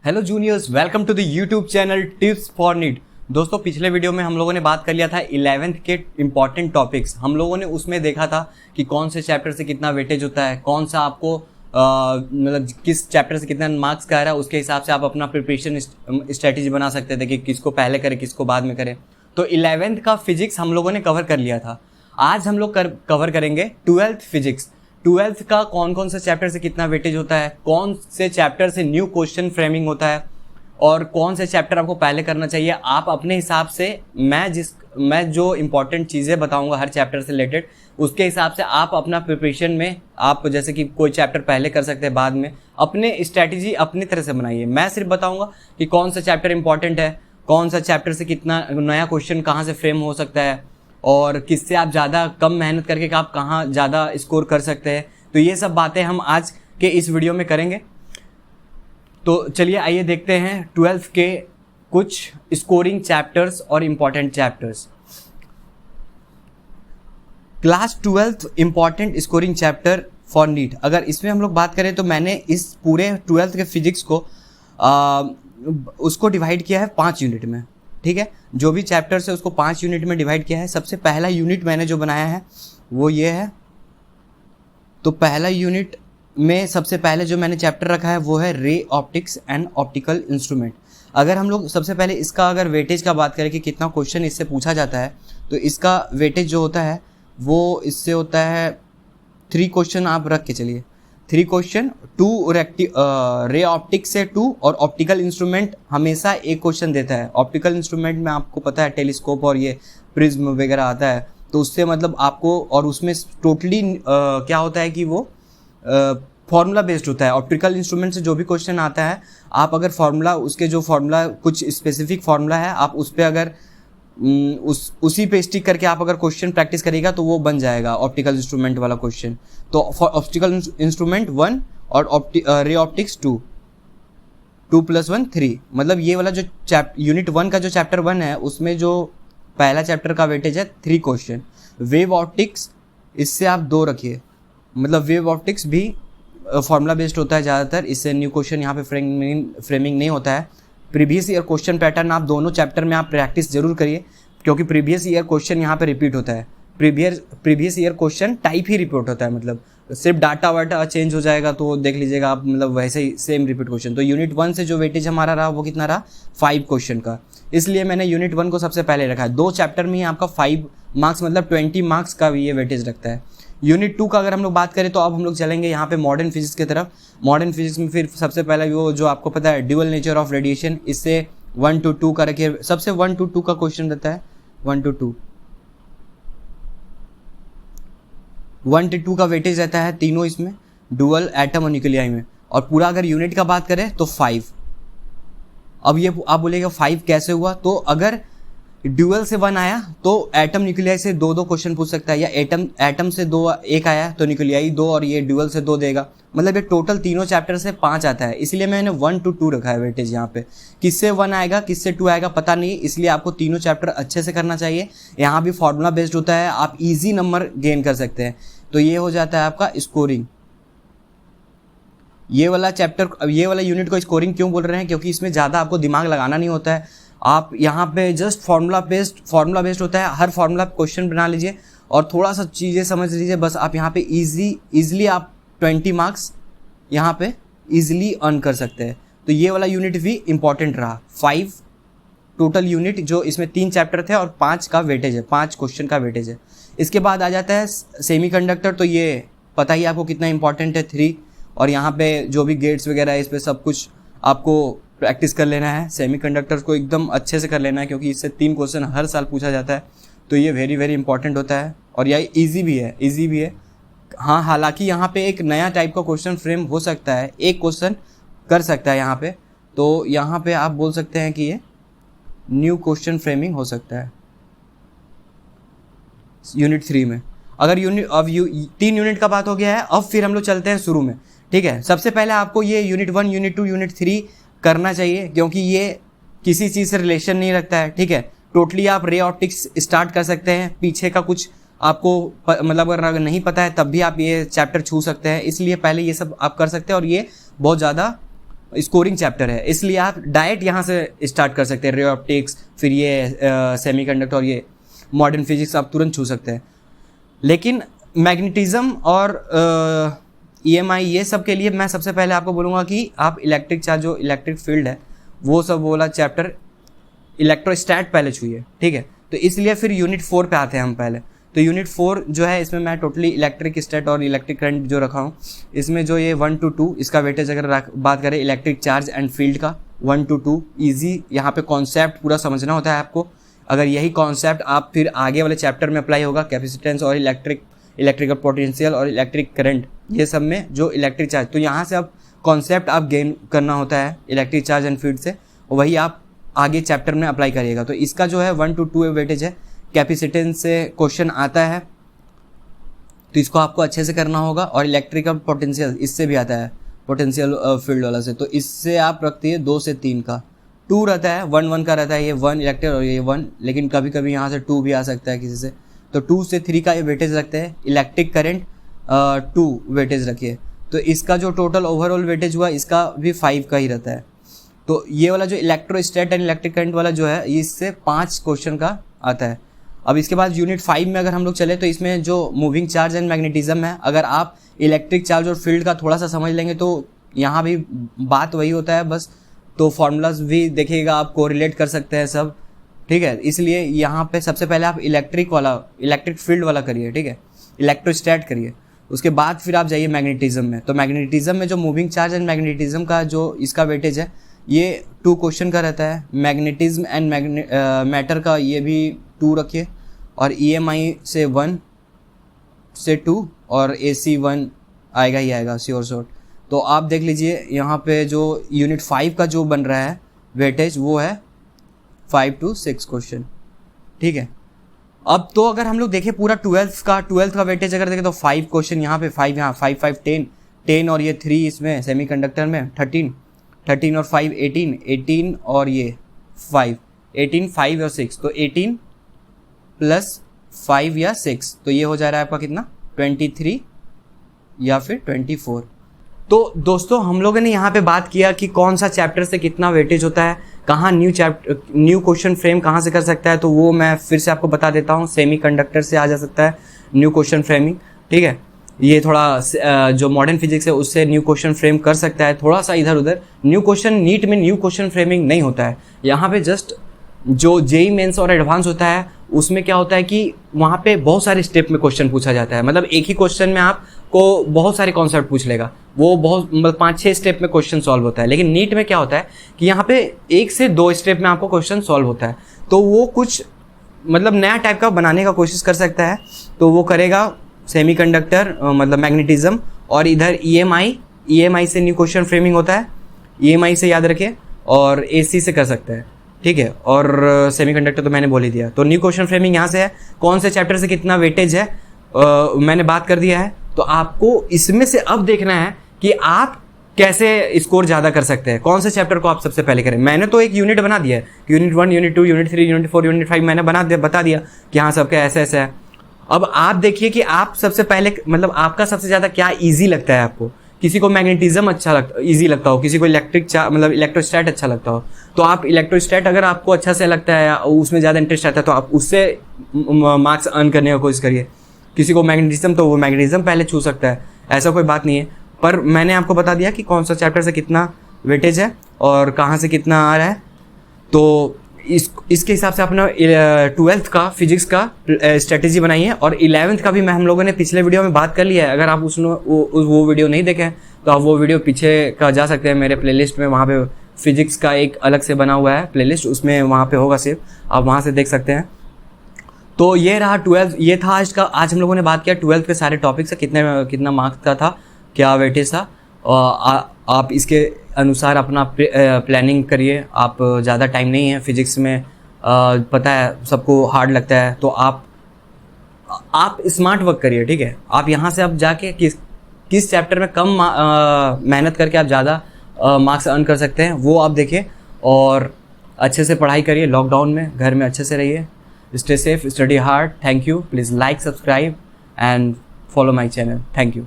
Hello juniors, welcome to the YouTube channel tips for NEET. दोस्तों, पिछले video में हम लोगों ने बात कर लिया था 11th के इम्पॉर्टेंट टॉपिक्स। हम लोगों ने उसमें देखा था कि कौन से चैप्टर से कितना वेटेज होता है, कौन सा आपको मतलब किस चैप्टर से कितना मार्क्स का आ रहा है, उसके हिसाब से आप अपना प्रिपरेशन स्ट्रेटेजी बना सकते थे कि किसको पहले करें किसको बाद में करें। तो 11th का फिजिक्स हम लोगों ने कवर कर लिया था। आज हम लोग कवर करेंगे 12th फिजिक्स। 12th का कौन कौन से चैप्टर से कितना वेटेज होता है, कौन से चैप्टर से न्यू क्वेश्चन फ्रेमिंग होता है और कौन से चैप्टर आपको पहले करना चाहिए। आप अपने हिसाब से मैं जो इंपॉर्टेंट चीज़ें बताऊंगा हर चैप्टर से रिलेटेड, उसके हिसाब से आप अपना प्रिपरेशन में आप जैसे कि कोई चैप्टर पहले कर सकते हैं बाद में, अपने स्ट्रैटेजी अपनी तरह से बनाइए। मैं सिर्फ बताऊंगा कि कौन सा चैप्टर इंपॉर्टेंट है, कौन सा चैप्टर से कितना नया क्वेश्चन कहाँ से फ्रेम हो सकता है और किससे आप ज़्यादा कम मेहनत करके आप कहाँ ज़्यादा स्कोर कर सकते हैं। तो ये सब बातें हम आज के इस वीडियो में करेंगे। तो चलिए आइए देखते हैं 12th के कुछ स्कोरिंग चैप्टर्स और important chapters. Class 12th important scoring chapter for NEET. अगर इसमें हम लोग बात करें तो मैंने इस पूरे 12th के फिजिक्स को उसको डिवाइड किया है 5 यूनिट में। ठीक है, जो भी चैप्टर्स है उसको 5 यूनिट में डिवाइड किया है। सबसे पहला यूनिट मैंने जो बनाया है वो ये है। तो पहला यूनिट में सबसे पहले जो मैंने चैप्टर रखा है वो है ray optics and optical instrument. अगर हम लोग सबसे पहले इसका अगर वेटेज का बात करें कि कितना क्वेश्चन इससे पूछा जाता है, तो इसका वेटेज जो होता है वो इससे होता है 3 क्वेश्चन आप रख के चलिए। 3 क्वेश्चन, 2 रे ऑप्टिक्स से 2 और ऑप्टिकल इंस्ट्रूमेंट हमेशा एक क्वेश्चन देता है। ऑप्टिकल इंस्ट्रूमेंट में आपको पता है टेलीस्कोप और ये प्रिज्म वगैरह आता है, तो उससे मतलब आपको, और उसमें टोटली क्या होता है कि वो फॉर्मूला बेस्ड होता है। ऑप्टिकल इंस्ट्रूमेंट से जो भी क्वेश्चन आता है, आप अगर फॉर्मूला उसके जो फॉर्मूला कुछ स्पेसिफिक फॉर्मूला है, आप उस पर अगर उसी पे स्टिक करके आप अगर क्वेश्चन प्रैक्टिस करेगा तो वो बन जाएगा ऑप्टिकल इंस्ट्रूमेंट वाला क्वेश्चन। तो ऑप्टिकल इंस्ट्रूमेंट 1 और रे ऑप्टिक्स 2, 2 + 1 3। मतलब ये वाला जो यूनिट 1 का जो चैप्टर 1 है उसमें जो पहला चैप्टर का वेटेज है 3 क्वेश्चन। वेव ऑप्टिक्स इससे आप 2 रखिए। मतलब वेव ऑप्टिक्स भी फॉर्मूला बेस्ड होता है ज़्यादातर, इससे न्यू क्वेश्चन यहाँ पे फ्रेमिंग नहीं होता है। प्रीवियस ईयर क्वेश्चन पैटर्न आप दोनों चैप्टर में आप प्रैक्टिस जरूर करिए, क्योंकि प्रीवियस ईयर क्वेश्चन यहाँ पे रिपीट होता है। प्रीवियस ईयर क्वेश्चन टाइप ही रिपीट होता है, मतलब सिर्फ डाटा वाटा चेंज हो जाएगा तो देख लीजिएगा आप, मतलब वैसे ही सेम रिपीट क्वेश्चन। तो यूनिट 1 से जो वेटेज हमारा रहा वो कितना रहा, 5 क्वेश्चन का। इसलिए मैंने यूनिट 1 को सबसे पहले रखा है। 2 चैप्टर में ही आपका 5 मार्क्स मतलब 20 मार्क्स का भी ये वेटेज रखता है। यूनिट 2 का अगर हम लोग बात करें तो अब हम लोग चलेंगे यहाँ पे मॉडर्न फिजिक्स की तरफ। मॉडर्न फिजिक्स में फिर सबसे पहले वो जो आपको पता है ड्यूअल नेचर ऑफ रेडिएशन, इससे 1 to 2 का रखिए। सबसे 1 to 2 का क्वेश्चन रहता है, 1 to 2 1 to 2 का वेटेज रहता है तीनों इसमें, डुअल, एटम और न्यूक्लियाई में। और पूरा अगर यूनिट का बात करें तो 5। अब ये आप बोलेगा 5 कैसे हुआ, तो अगर ड्यूअल से 1 आया तो एटम न्यूक्लियाई से 2 क्वेश्चन पूछ सकता है, या एटम से 1 आया तो न्यूक्लियाई 2 और ये ड्यूअल से 2 देगा। मतलब ये टोटल तीनों चैप्टर से 5 आता है। इसलिए मैंने 1 to 2 रखा है वेटेज यहाँ पे। किससे 1 आएगा किससे 2 आएगा पता नहीं, इसलिए आपको तीनों चैप्टर अच्छे से करना चाहिए। यहाँ भी फॉर्मूला बेस्ड होता है, आप ईजी नंबर गेन कर सकते हैं। तो ये हो जाता है आपका स्कोरिंग। ये वाला चैप्टर, ये वाला यूनिट को स्कोरिंग क्यों बोल रहे हैं, क्योंकि इसमें ज़्यादा आपको दिमाग लगाना नहीं होता है। आप यहाँ पे जस्ट फॉर्मूला बेस्ड होता है। हर फॉर्मूला क्वेश्चन बना लीजिए और थोड़ा सा चीज़ें समझ लीजिए, बस आप यहाँ पे इजीली आप 20 मार्क्स यहाँ पे इजीली अर्न कर सकते हैं। तो ये वाला यूनिट भी इंपॉर्टेंट रहा। 5 टोटल यूनिट, जो इसमें 3 चैप्टर थे और 5 का वेटेज है, 5 क्वेश्चन का वेटेज है। इसके बाद आ जाता है सेमीकंडक्टर। तो ये पता ही आपको कितना इंपॉर्टेंट है, 3। और यहाँ पे जो भी गेट्स वगैरह है इस पर सब कुछ आपको प्रैक्टिस कर लेना है। सेमीकंडक्टर्स को एकदम अच्छे से कर लेना है, क्योंकि इससे 3 क्वेश्चन हर साल पूछा जाता है। तो ये वेरी वेरी इंपॉर्टेंट होता है और यह ईजी भी है। हाँ, हालांकि यहाँ पे एक नया टाइप का क्वेश्चन फ्रेम हो सकता है, एक क्वेश्चन कर सकता है यहाँ पे। तो यहाँ पे आप बोल सकते हैं कि ये न्यू क्वेश्चन फ्रेमिंग हो सकता है यूनिट 3 में। अगर 3 यूनिट का बात हो गया है, अब फिर हम लोग चलते हैं शुरू में। ठीक है, सबसे पहले आपको ये यूनिट 1, यूनिट 2, यूनिट 3 करना चाहिए, क्योंकि ये किसी चीज़ से रिलेशन नहीं रखता है। ठीक है, टोटली आप रे ऑप्टिक्स स्टार्ट कर सकते हैं। पीछे का कुछ आपको मतलब अगर नहीं पता है तब भी आप ये चैप्टर छू सकते हैं, इसलिए पहले ये सब आप कर सकते हैं। और ये बहुत ज़्यादा स्कोरिंग चैप्टर है, इसलिए आप डायरेक्ट यहाँ से स्टार्ट कर सकते हैं। रे ऑप्टिक्स, फिर ये सेमीकंडक्टर और ये मॉडर्न फिजिक्स आप तुरंत छू सकते हैं। लेकिन मैग्नेटिज्म और EMI ये सब के लिए मैं सबसे पहले आपको बोलूँगा कि आप इलेक्ट्रिक चार्ज, जो इलेक्ट्रिक फील्ड है वो सब वाला चैप्टर इलेक्ट्रोस्टैट पहले छूइए, ठीक है। तो इसलिए फिर यूनिट 4 पे आते हैं हम पहले। तो यूनिट 4 जो है इसमें मैं टोटली इलेक्ट्रिक स्टैट और इलेक्ट्रिक करंट जो रखा हूँ, इसमें जो ये 1 to 2 इसका वेटेज अगर बात करें इलेक्ट्रिक चार्ज एंड फील्ड का 1 to 2 ईजी, यहाँ पे कॉन्सेप्ट पूरा समझना होता है आपको। अगर यही कॉन्सेप्ट आप फिर आगे वाले चैप्टर में अप्लाई होगा, कैपेसिटेंस और इलेक्ट्रिकल पोटेंशियल और इलेक्ट्रिक करंट, ये सब में जो इलेक्ट्रिक चार्ज, तो यहाँ से अब कॉन्सेप्ट आप गेन करना होता है इलेक्ट्रिक चार्ज एंड फील्ड से, वही आप आगे चैप्टर में अप्लाई करिएगा। तो इसका जो है 1 to 2 वेटेज है। कैपेसिटेंस से क्वेश्चन आता है तो इसको आपको अच्छे से करना होगा, और इलेक्ट्रिकल पोटेंशियल इससे भी आता है, पोटेंशियल फील्ड वाला से, तो इससे आप रखते हैं 2 से 3 का, 2 रहता है, 1 का रहता है, ये 1 इलेक्ट्रिक और ये 1, लेकिन कभी कभी यहाँ से 2 भी आ सकता है किसी से, तो 2 से 3 का ये वेटेज रखते हैं। इलेक्ट्रिक करंट 2 वेटेज रखिए, तो इसका जो टोटल ओवरऑल वेटेज हुआ इसका भी 5 का ही रहता है। तो ये वाला जो इलेक्ट्रोस्टैट एंड इलेक्ट्रिक करंट वाला जो है इससे 5 क्वेश्चन का आता है। अब इसके बाद यूनिट 5 में अगर हम लोग चले तो इसमें जो मूविंग चार्ज एंड मैग्नेटिज्म है, अगर आप इलेक्ट्रिक चार्ज और फील्ड का थोड़ा सा समझ लेंगे तो यहाँ भी बात वही होता है बस, तो फॉर्मूलाज भी देखिएगा, आप कोरिलेट कर सकते हैं सब, ठीक है। इसलिए यहाँ पे सबसे पहले आप इलेक्ट्रिक फील्ड वाला करिए, ठीक है, इलेक्ट्रोस्टैट करिए, उसके बाद फिर आप जाइए मैग्नेटिज्म में। तो मैग्नेटिज्म में जो मूविंग चार्ज एंड मैग्नेटिज्म का जो इसका वेटेज है ये 2 क्वेश्चन का रहता है। मैग्नेटिज्म एंड मैटर का ये भी 2 रखिए, और EMI से 1 से 2 और AC 1 आएगा ही आएगा श्योर। तो आप देख लीजिए यहाँ पे जो यूनिट 5 का जो बन रहा है वेटेज वो है 5 to 6 क्वेश्चन, ठीक है। अब तो अगर हम लोग देखें पूरा 12th का वेटेज अगर देखें तो 5 क्वेश्चन यहाँ पे, 5 यहाँ, 5 5 10 और ये 3 इसमें सेमीकंडक्टर में 13 और 5 18 और ये 5 और 6, तो 18 प्लस 5 या 6, तो ये हो जा रहा है आपका कितना 23 या फिर 24। तो दोस्तों हम लोगों ने यहाँ पे बात किया कि कौन सा चैप्टर से कितना वेटेज होता है, कहाँ न्यू क्वेश्चन फ्रेम कहाँ से कर सकता है, तो वो मैं फिर से आपको बता देता हूँ। सेमीकंडक्टर से आ जा सकता है न्यू क्वेश्चन फ्रेमिंग, ठीक है। ये थोड़ा जो मॉडर्न फिजिक्स है उससे न्यू क्वेश्चन फ्रेम कर सकता है, थोड़ा सा इधर उधर। न्यू क्वेश्चन नीट में न्यू क्वेश्चन फ्रेमिंग नहीं होता है, यहाँ पे जस्ट जो JEE मेंस और एडवांस होता है उसमें क्या होता है कि वहाँ पे बहुत सारे स्टेप में क्वेश्चन पूछा जाता है, मतलब एक ही क्वेश्चन में आपको बहुत सारे कॉन्सेप्ट पूछ लेगा, वो बहुत मतलब 5-6 स्टेप में क्वेश्चन सॉल्व होता है। लेकिन नीट में क्या होता है कि यहाँ पे 1 से 2 स्टेप में आपको क्वेश्चन सॉल्व होता है, तो वो कुछ मतलब नया टाइप का बनाने का कोशिश कर सकता है, तो वो करेगा सेमीकंडक्टर मतलब मैग्नेटिज्म, और इधर EMI से न्यू क्वेश्चन फ्रेमिंग होता है, EMI से याद रखिए, और AC से कर सकते हैं, ठीक है। और सेमीकंडक्टर तो मैंने बोल ही दिया। तो न्यू क्वेश्चन फ्रेमिंग यहाँ से है, कौन से चैप्टर से कितना वेटेज है मैंने बात कर दिया है। तो आपको इसमें से अब देखना है कि आप कैसे स्कोर ज़्यादा कर सकते हैं, कौन से चैप्टर को आप सबसे पहले करें। मैंने तो एक यूनिट बना दिया है, unit 1, unit 2, unit 3, unit 4, unit 5 मैंने बता दिया कि हाँ सबका ऐसा ऐसा है। अब आप देखिए कि आप सबसे पहले मतलब आपका सबसे ज़्यादा क्या ईजी लगता है आपको। किसी को मैग्नेटिज्म ईजी लगता हो, किसी को मतलब इलेक्ट्रोस्टैट अच्छा लगता हो, तो आप इलेक्ट्रोस्टैट अगर आपको अच्छा से लगता है, उसमें ज़्यादा इंटरेस्ट आता है, तो आप उससे मार्क्स अर्न करने की कोशिश करिए। किसी को मैग्नेटिज्म, तो वो मैग्नेटिज्म पहले छू सकता है, ऐसा कोई बात नहीं है। पर मैंने आपको बता दिया कि कौन सा चैप्टर से कितना वेटेज है और कहाँ से कितना आ रहा है। तो इसके हिसाब से अपना 12th का फिजिक्स का स्ट्रेटेजी बनाइए, और 11th का भी हम लोगों ने पिछले वीडियो में बात कर लिया है। अगर आप वो वीडियो नहीं देखें तो आप वो वीडियो पीछे का जा सकते हैं मेरे प्लेलिस्ट में, वहाँ पे फिजिक्स का एक अलग से बना हुआ है प्लेलिस्ट, उसमें वहाँ पे होगा सिर्फ, आप वहाँ से देख सकते हैं। तो ये रहा 12th, ये था आज हम लोगों ने बात किया 12th के सारे टॉपिक से कितना मार्क्स का था, क्या वेटेज था। आप इसके अनुसार अपना प्लानिंग करिए। आप ज़्यादा टाइम नहीं है फिजिक्स में, पता है सबको हार्ड लगता है, तो आप स्मार्ट वर्क करिए, ठीक है। आप यहाँ से अब जाके किस चैप्टर में कम मेहनत करके आप ज़्यादा मार्क्स अर्न कर सकते हैं वो आप देखिए, और अच्छे से पढ़ाई करिए। लॉकडाउन में घर में अच्छे से रहिए। Stay safe, study hard. Thank you. Please like, subscribe and follow my channel. Thank you.